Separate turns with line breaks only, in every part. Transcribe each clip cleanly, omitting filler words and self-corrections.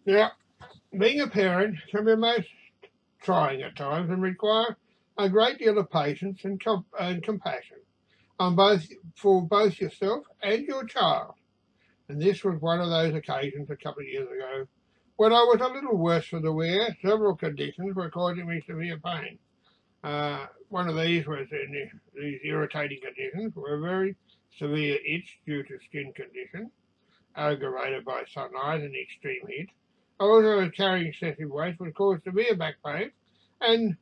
Now, being a parent can be most trying at times and require a great deal of patience and compassion on for both yourself and your child. And this was one of those occasions a couple of years ago when I was a little worse for the wear. Several conditions were causing me severe pain. One of these was these irritating conditions were very severe itch due to skin condition, aggravated by sunlight and extreme heat. Also, carrying excessive weight would cause severe back pain and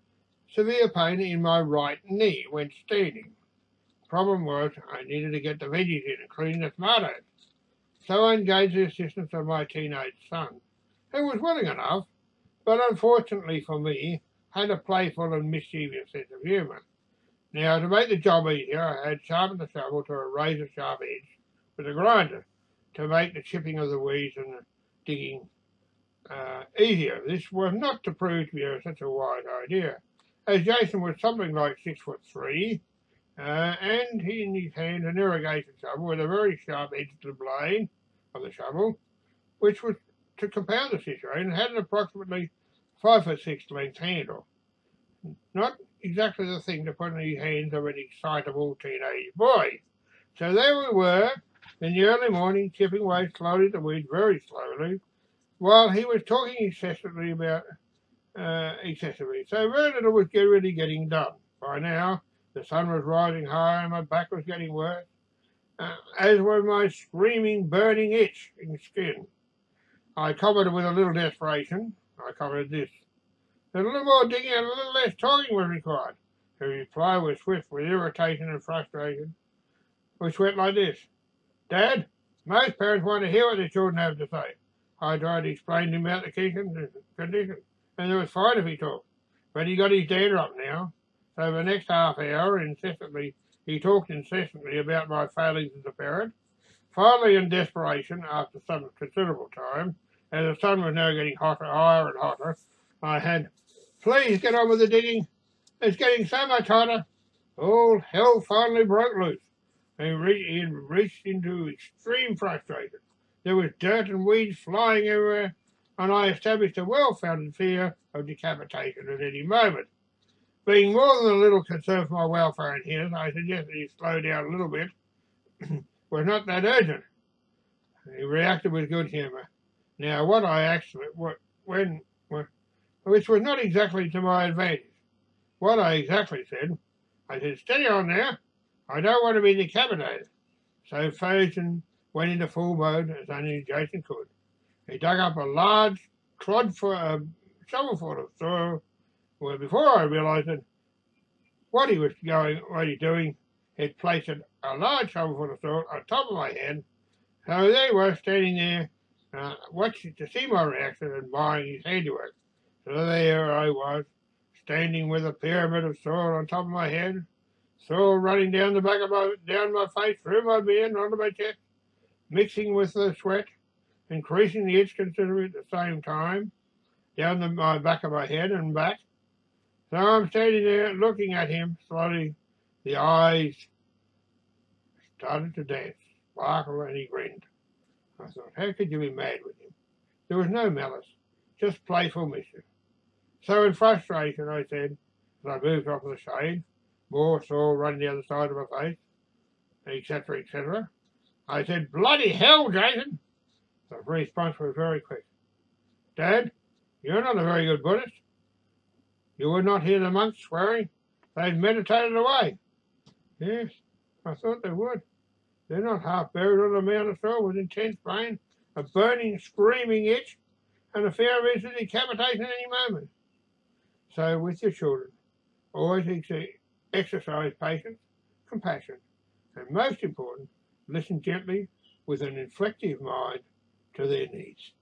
severe pain in my right knee when standing. Problem was, I needed to get the veggies in, including the tomatoes. So I engaged the assistance of my teenage son, who was willing enough, but unfortunately for me, had a playful and mischievous sense of humour. Now, to make the job easier, I had sharpened the shovel to a razor-sharp edge with a grinder to make the chipping of the weeds and the digging easier. This was not to prove to be such a wise idea, as Jason was something like 6'3", and he in his hand an irrigation shovel with a very sharp edge to the blade of the shovel, which was to compound the situation, had an approximately 5'6" length handle. Not exactly the thing to put in the hands of an excitable teenage boy. So there we were, in the early morning, chipping away slowly at the weeds, very slowly, while he was talking excessively. So very little was really getting done. By now, the sun was rising high and my back was getting worse, as was my screaming, burning itch in skin. I commented with a little desperation. I commented this: "A little more digging and a little less talking was required." Her reply was swift with irritation and frustration, which went like this: "Dad, most parents want to hear what their children have to say." I tried to explain to him about the key condition, and it was fine if he talked. But he got his dander up now. So for the next half hour, he talked incessantly about my failings as a parent. Finally, in desperation, after some considerable time, as the sun was now getting hotter, higher and hotter, I had, "Please get on with the digging. It's getting so much hotter." All hell finally broke loose, and he reached into extreme frustration. There was dirt and weeds flying everywhere, and I established a well-founded fear of decapitation at any moment. Being more than a little concerned for my welfare and his, I suggested he slow down a little bit. Was not that urgent. He reacted with good humour. Now, which was not exactly to my advantage. What I exactly said, I said, "Steady on there. I don't want to be decapitated." So Faison went into full mode as only Jason could. He dug up a large shovelful of soil. Well, before I realised it, what he was doing, he'd placed a large shovelful of soil on top of my head. So there he was, standing there, watching to see my reaction and admiring his handiwork. So there I was, standing with a pyramid of soil on top of my head, soil running down down my face, through my beard, onto my chest, mixing with the sweat, increasing the itch considerably at the same time, down my back of my head and back. So I'm standing there looking at him slowly. The eyes started to dance, sparkle, and he grinned. I thought, how could you be mad with him? There was no malice, just playful mischief. So in frustration, I said, as I moved off of the shade, more soil running the other side of my face, etc., etc., I said, "Bloody hell, Jason!" The response was very quick. "Dad, you're not a very good Buddhist. You would not hear the monks swearing. They've meditated away." Yes, I thought they would. They're not half buried on a mound of soil with intense pain, a burning, screaming itch, and a fear of instant decapitation at any moment. So with your children, always exercise patience, compassion, and most important, listen gently with an reflective mind to their needs.